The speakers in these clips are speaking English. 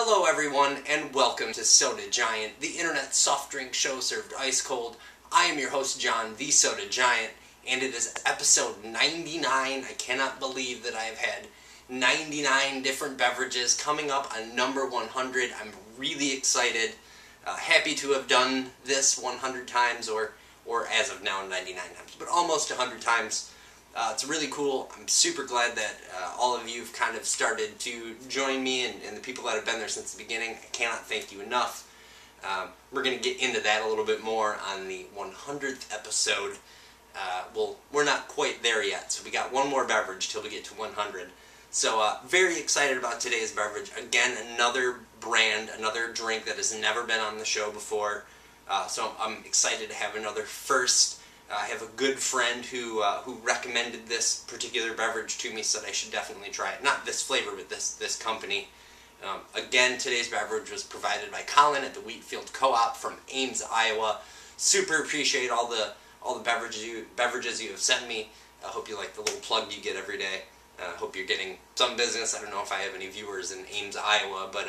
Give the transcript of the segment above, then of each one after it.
Hello everyone, and welcome to Soda Giant, the internet soft drink show served ice cold. I am your host John, the Soda Giant, and it is episode 99. I cannot believe that I have had 99 different beverages coming up on number 100. I'm really excited, happy to have done this 100 times, or as of now 99 times, but almost 100 times. It's really cool. I'm super glad that all of you have kind of started to join me, and the people that have been there since the beginning. I cannot thank you enough. We're going to get into that a little bit more on the 100th episode. Well, we're not quite there yet, so we got one more beverage till we get to 100. So very excited about today's beverage. Again, another brand, another drink that has never been on the show before. So I'm excited to have another first. I have a good friend who recommended this particular beverage to me, said I should definitely try it. Not this flavor, but this company. Again, today's beverage was provided by Colin at the Wheatfield Co-op from Ames, Iowa. Super appreciate all the beverages you have sent me. I hope you like the little plug you get every day. Hope you're getting some business. I don't know if I have any viewers in Ames, Iowa, but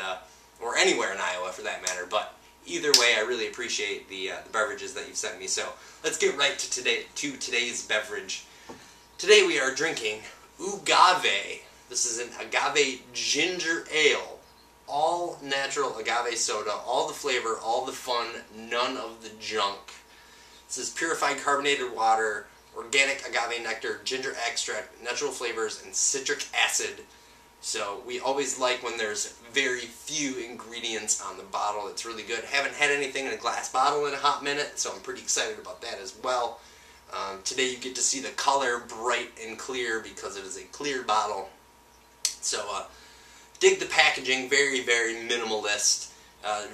or anywhere in Iowa for that matter. But either way, I really appreciate the beverages that you've sent me. So let's get right to today's beverage. Today we are drinking Oogave. This is an Oogave Ginger Ale. All natural agave soda, all the flavor, all the fun, none of the junk. This is purified carbonated water, organic agave nectar, ginger extract, natural flavors, and citric acid. So we always like when there's very few ingredients on the bottle. It's really good. Haven't had anything in a glass bottle in a hot minute, so I'm pretty excited about that as well. Today you get to see the color bright and clear because it is a clear bottle. So dig the packaging, very, very minimalist.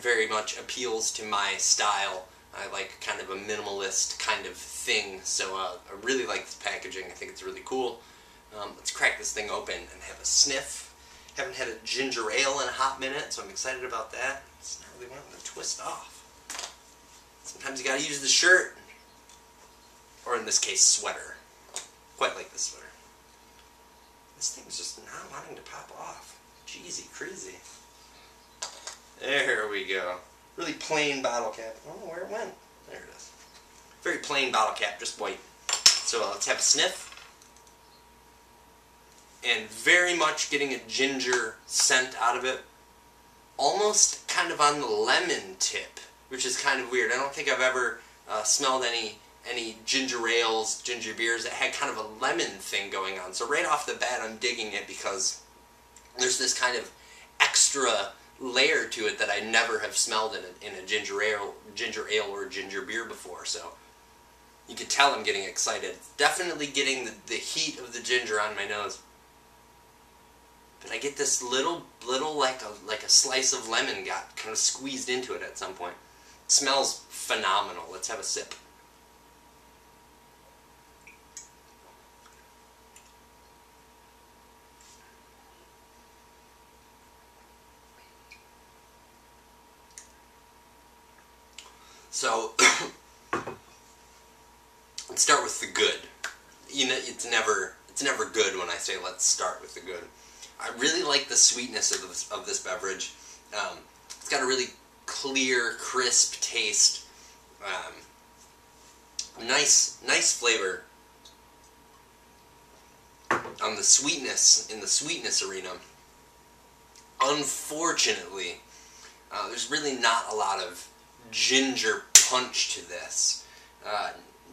Very much appeals to my style. I like kind of a minimalist kind of thing, so I really like this packaging. I think it's really cool. Let's crack this thing open and have a sniff. Haven't had a ginger ale in a hot minute, so I'm excited about that. It's not really wanting to twist off. Sometimes you gotta use the shirt, or in this case, sweater. Quite like this sweater. This thing's just not wanting to pop off. Jeezy, crazy. There we go. Really plain bottle cap. I don't know where it went. There it is. Very plain bottle cap, just white. So let's have a sniff. And very much getting a ginger scent out of it. Almost kind of on the lemon tip, which is kind of weird. I don't think I've ever smelled any ginger ales, ginger beers that had kind of a lemon thing going on. So right off the bat I'm digging it because there's this kind of extra layer to it that I never have smelled in a ginger ale or ginger beer before. So you can tell I'm getting excited. Definitely getting the heat of the ginger on my nose. But I get this little like a slice of lemon got kind of squeezed into it at some point. It smells phenomenal. Let's have a sip. So let's start with the good. You know, it's never good when I say let's start with the good. I really like the sweetness of this beverage. It's got a really clear, crisp taste. Nice flavor. On the sweetness, in the sweetness arena, unfortunately, there's really not a lot of ginger punch to this.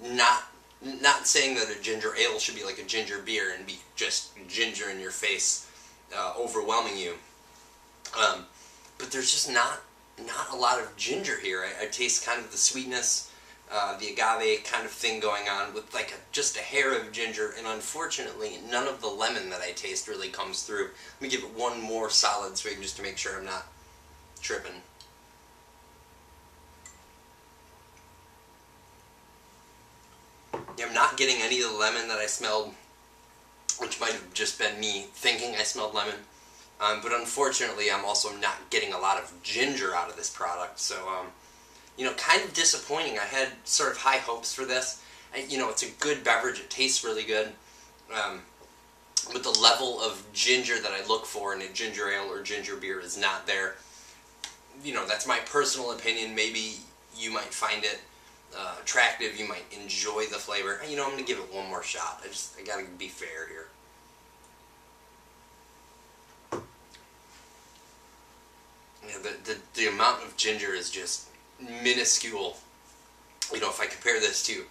Not saying that a ginger ale should be like a ginger beer and be just ginger in your face, overwhelming you. But there's just not a lot of ginger here. I taste kind of the sweetness, the agave kind of thing going on with like just a hair of ginger, and unfortunately none of the lemon that I taste really comes through. Let me give it one more solid swig just to make sure I'm not tripping. I'm not getting any of the lemon that I smelled, which might have just been me thinking I smelled lemon. But unfortunately, I'm also not getting a lot of ginger out of this product. So, you know, kind of disappointing. I had sort of high hopes for this. You know, it's a good beverage. It tastes really good. But the level of ginger that I look for in a ginger ale or ginger beer is not there. that's my personal opinion. Maybe you might find it attractive. You might enjoy the flavor. I'm going to give it one more shot. I got to be fair here. The amount of ginger is just minuscule. If I compare this to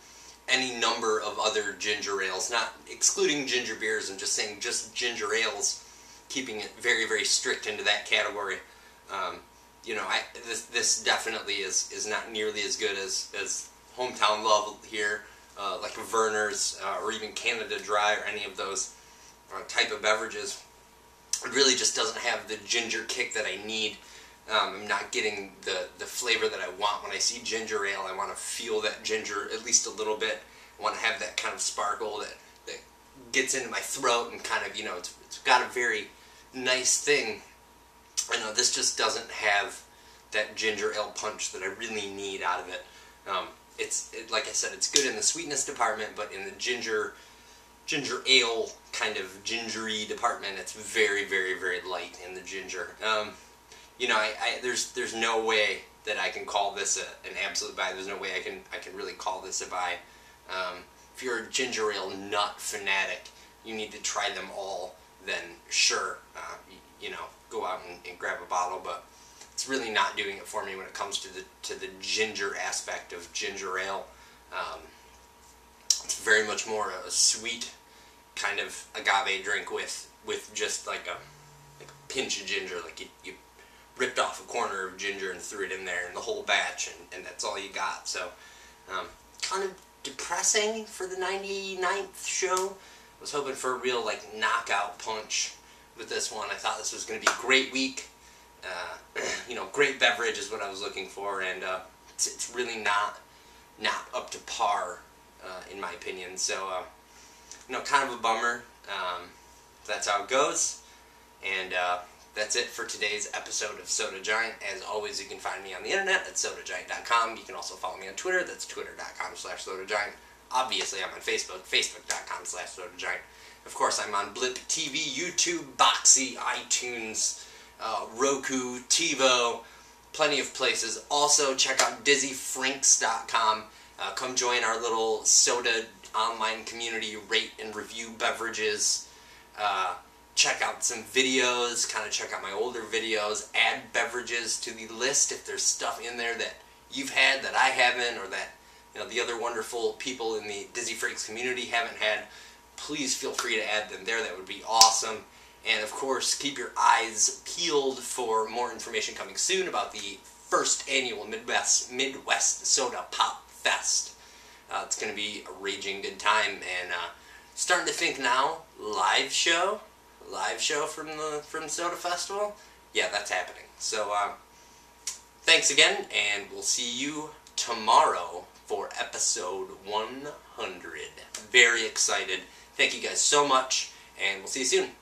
any number of other ginger ales, not excluding ginger beers and just saying just ginger ales, keeping it very, very strict into that category. This definitely is not nearly as good as Hometown Love here, like a Verner's or even Canada Dry or any of those type of beverages. It really just doesn't have the ginger kick that I need. I'm not getting the flavor that I want when I see ginger ale. I want to feel that ginger at least a little bit. I want to have that kind of sparkle that gets into my throat and kind of, it's got a very nice thing. This just doesn't have that ginger ale punch that I really need out of it. Like I said, it's good in the sweetness department, but in the ginger ale kind of gingery department, it's very, very, very light in the ginger. There's no way that I can call this an absolute buy. There's no way I can really call this a buy. If you're a ginger ale nut fanatic, you need to try them all. Then sure, go out and grab a bottle. But it's really not doing it for me when it comes to the ginger aspect of ginger ale. It's very much more a sweet kind of agave drink with just like a pinch of ginger, like you ripped off a corner of ginger and threw it in there in the whole batch, and that's all you got. So kind of depressing for the 99th show. I was hoping for a real knockout punch with this one. I thought this was going to be a great week. Great beverage is what I was looking for, and it's really not up to par in my opinion. So kind of a bummer. That's how it goes. And that's it for today's episode of Soda Giant. As always, you can find me on the internet at sodagiant.com. You can also follow me on Twitter. That's twitter.com/sodagiant. Obviously, I'm on Facebook, facebook.com/sodagiant. Of course, I'm on Blip TV, YouTube, Boxy, iTunes, Roku, TiVo, plenty of places. Also, check out dizzyfrinks.com. Come join our little soda online community, rate and review beverages. Check out some videos, kind of check out my older videos, add beverages to the list if there's stuff in there that you've had that I haven't, or that the other wonderful people in the Dizzy Freaks community haven't had. Please feel free to add them there. That would be awesome. And of course, keep your eyes peeled for more information coming soon about the first annual Midwest Soda Pop Fest. It's going to be a raging good time, and starting to think now, live show from Soda Festival. Yeah, that's happening. So thanks again, and we'll see you tomorrow for episode 100. Very excited. Thank you guys so much, and we'll see you soon.